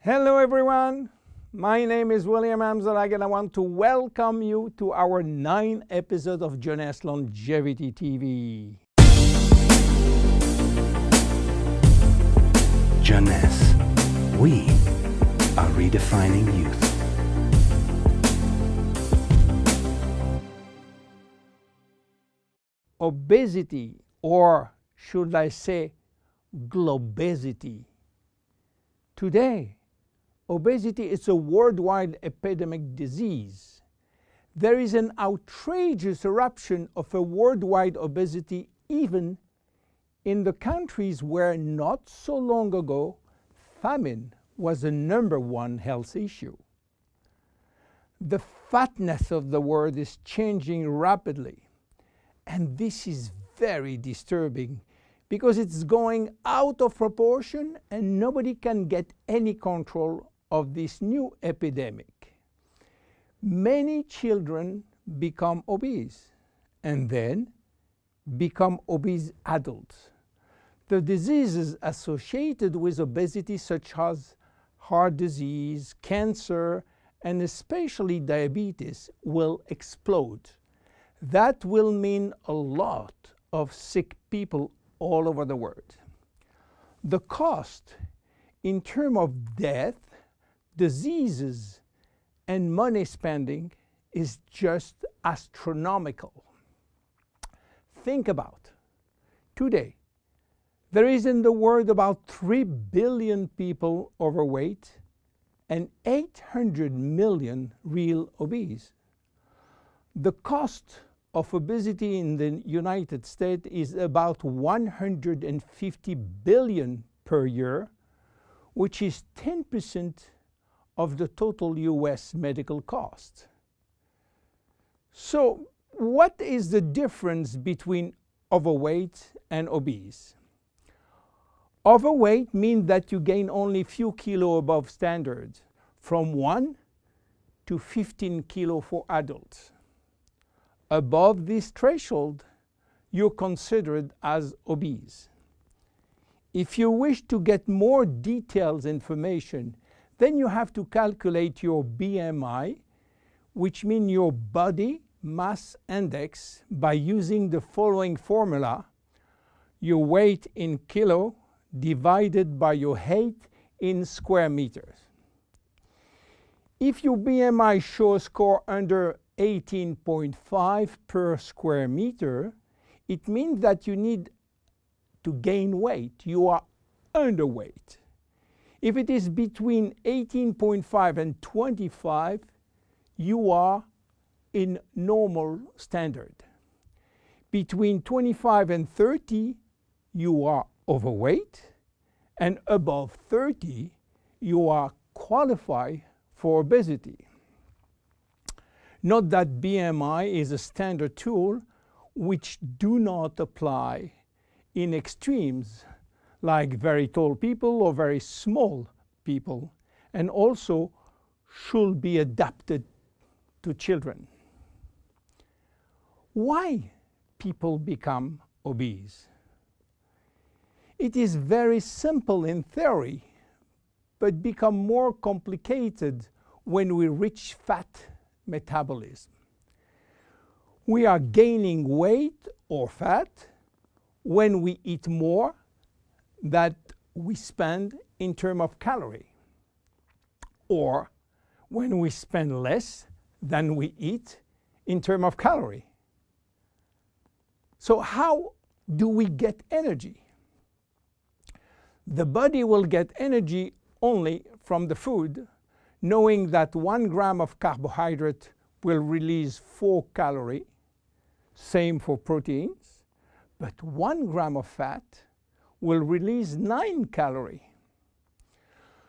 Hello everyone, my name is William Amzalag and I want to welcome you to our 9th episode of Jeunesse Longevity TV. Jeunesse, we are redefining youth. Obesity, or should I say globesity. Today, obesity is a worldwide epidemic disease. There is an outrageous eruption of a worldwide obesity even in the countries where not so long ago famine was the #1 health issue. The fatness of the world is changing rapidly, and this is very disturbing because it's going out of proportion and nobody can get any control of this new epidemic. Many children become obese and then become obese adults. The diseases associated with obesity, such as heart disease, cancer, and especially diabetes, will explode. That will mean a lot of sick people all over the world. The cost in terms of death, diseases, and money spending is just astronomical. Think about today, there is in the world about 3 billion people overweight and 800 million real obese. The cost of obesity in the United States is about 150 billion per year, which is 10% of the total US medical cost. So what is the difference between overweight and obese? Overweight means that you gain only few kilos above standard, from 1 to 15 kilos for adults. Above this threshold, you're considered as obese. If you wish to get more detailed information, then you have to calculate your BMI, which means your body mass index, by using the following formula: your weight in kilo divided by your height in square meters. If your BMI shows score under 18.5 per square meter, it means that you need to gain weight. You are underweight. If it is between 18.5 and 25, you are in normal standard. Between 25 and 30, you are overweight, and above 30, you are qualified for obesity. Note that BMI is a standard tool which do not apply in extremes like very tall people or very small people, and also should be adapted to children. Why people become obese? It is very simple in theory, but become more complicated when we reach fat metabolism. We are gaining weight or fat when we eat more than we spend in terms of calorie, or when we spend less than we eat in terms of calorie. So how do we get energy? The body will get energy only from the food, knowing that 1 gram of carbohydrate will release 4 calories, same for proteins, but 1 gram of fat will release 9 calories.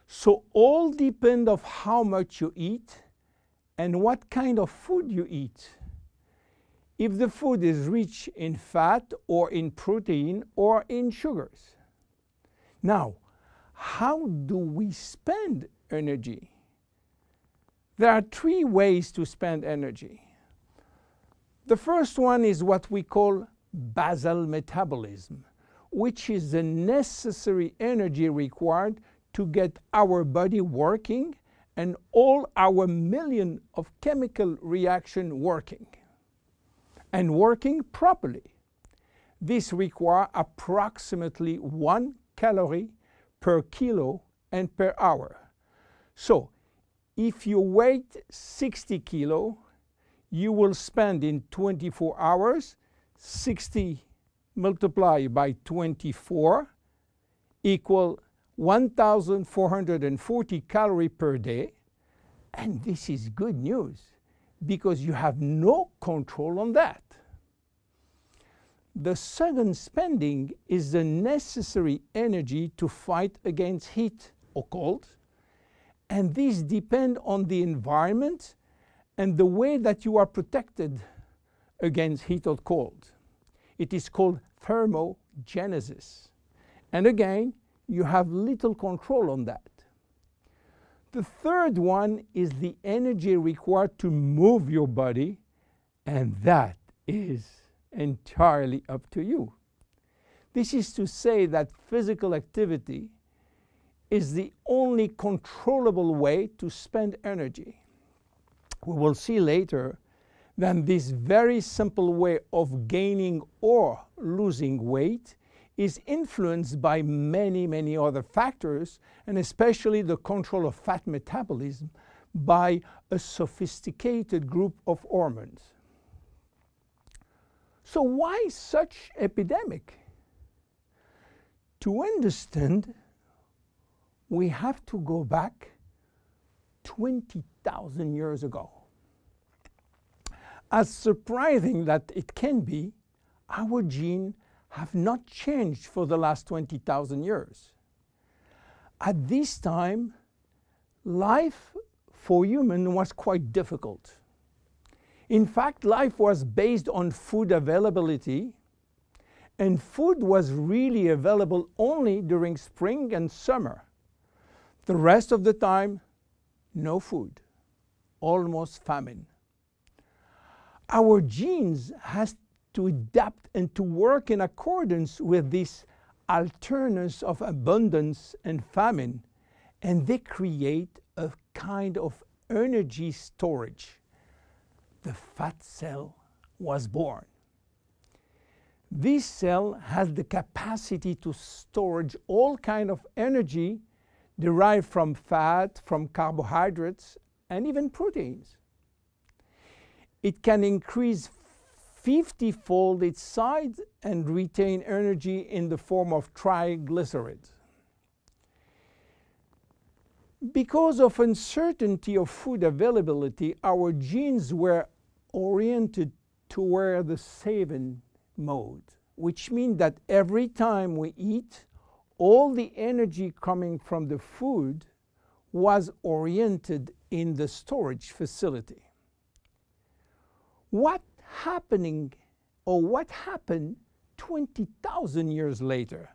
So all depend on how much you eat and what kind of food you eat. If the food is rich in fat or in protein or in sugars. Now, how do we spend energy? There are 3 ways to spend energy. The first one is what we call basal metabolism, which is the necessary energy required to get our body working and all our million of chemical reaction working and working properly. This requires approximately 1 calorie per kilo and per hour. So if you weigh 60 kilo, you will spend in 24 hours 60 multiplied by 24 equal 1,440 calories per day. And this is good news because you have no control on that. The second spending is the necessary energy to fight against heat or cold. And these depend on the environment and the way that you are protected against heat or cold. It is called thermogenesis. And again, you have little control on that. The third one is the energy required to move your body, and that is entirely up to you. This is to say that physical activity is the only controllable way to spend energy. We will see later that this very simple way of gaining or losing weight is influenced by many, many other factors, and especially the control of fat metabolism by a sophisticated group of hormones. So why such epidemic? To understand, we have to go back 20,000 years ago. As surprising that it can be, our genes have not changed for the last 20,000 years. At this time, life for humans was quite difficult. In fact, life was based on food availability, and food was really available only during spring and summer. The rest of the time, no food, almost famine. Our genes has to adapt and to work in accordance with this alternance of abundance and famine, and they create a kind of energy storage. The fat cell was born. This cell has the capacity to store all kinds of energy derived from fat, from carbohydrates, and even proteins. It can increase 50-fold its size and retain energy in the form of triglycerides. Because of uncertainty of food availability, our genes were oriented toward the saving mode, which means that every time we eat, all the energy coming from the food was oriented in the storage facility. What happened 20,000 years later?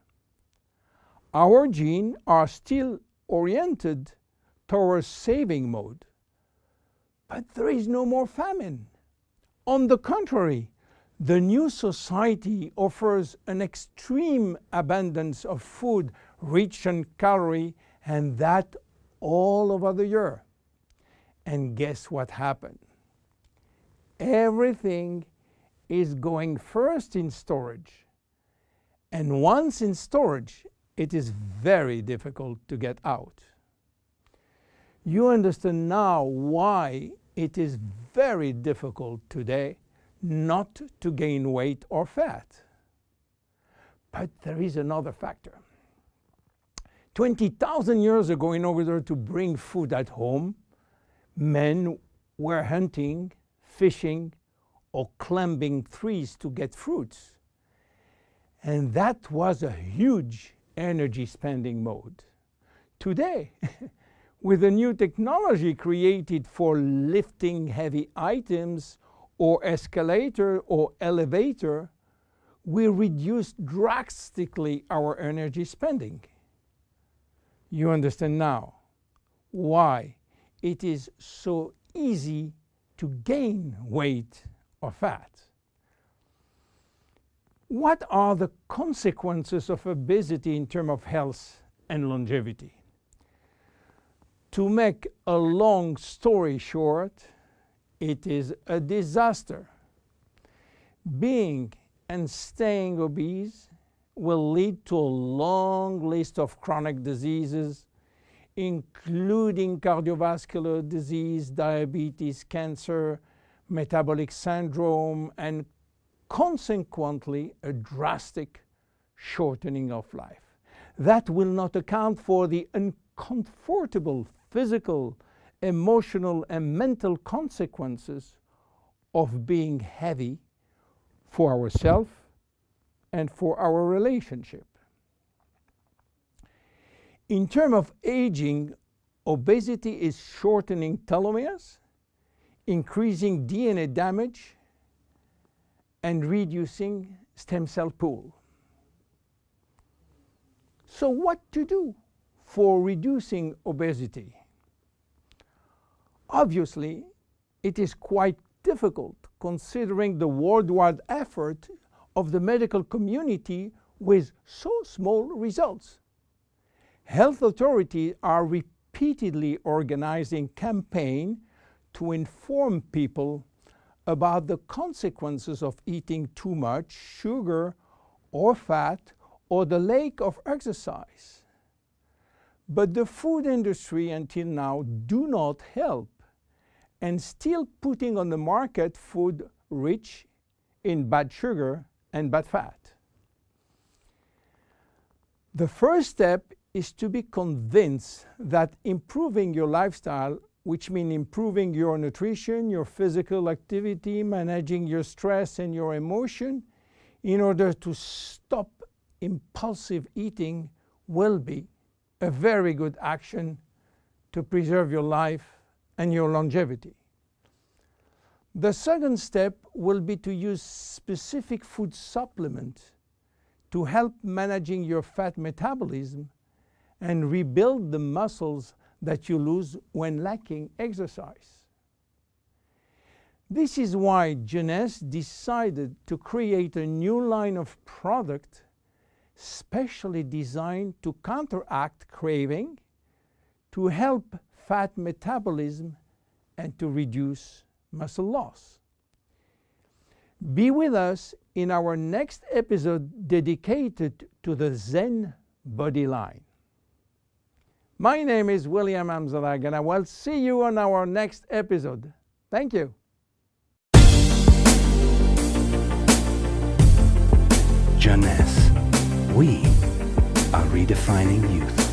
Our genes are still oriented towards saving mode, but there is no more famine. On the contrary, the new society offers an extreme abundance of food rich in calories, and that all over the year. And guess what happened? Everything is going first in storage. And once in storage, it is very difficult to get out. You understand now why it is very difficult today not to gain weight or fat. But there is another factor. 20,000 years ago, in order to bring food at home, men were hunting, fishing, or climbing trees to get fruits. And that was a huge energy spending mode. Today, with a new technology created for lifting heavy items or escalator or elevator, we reduce drastically our energy spending. You understand now why it is so easy to gain weight or fat. What are the consequences of obesity in terms of health and longevity? To make a long story short, it is a disaster. Being and staying obese will lead to a long list of chronic diseases, including cardiovascular disease, diabetes, cancer, metabolic syndrome, and consequently a drastic shortening of life. That will not account for the uncomfortable physical, emotional, and mental consequences of being heavy for ourselves and for our relationship. In terms of aging, obesity is shortening telomeres, increasing DNA damage, and reducing stem cell pool. So what to do for reducing obesity? Obviously, it is quite difficult considering the worldwide effort of the medical community with so small results. Health authorities are repeatedly organizing campaigns to inform people about the consequences of eating too much sugar or fat or the lack of exercise. But the food industry until now do not help and still putting on the market food rich in bad sugar and bad fat. The first step is to be convinced that improving your lifestyle, which means improving your nutrition, your physical activity, managing your stress and your emotion, in order to stop impulsive eating, will be a very good action to preserve your life and your longevity. The second step will be to use specific food supplements to help managing your fat metabolism and rebuild the muscles that you lose when lacking exercise. This is why Jeunesse decided to create a new line of product specially designed to counteract craving, to help fat metabolism, and to reduce muscle loss. Be with us in our next episode dedicated to the Zen Body line. My name is William Amzalag, and I will see you on our next episode. Thank you. Jeunesse. We are redefining youth.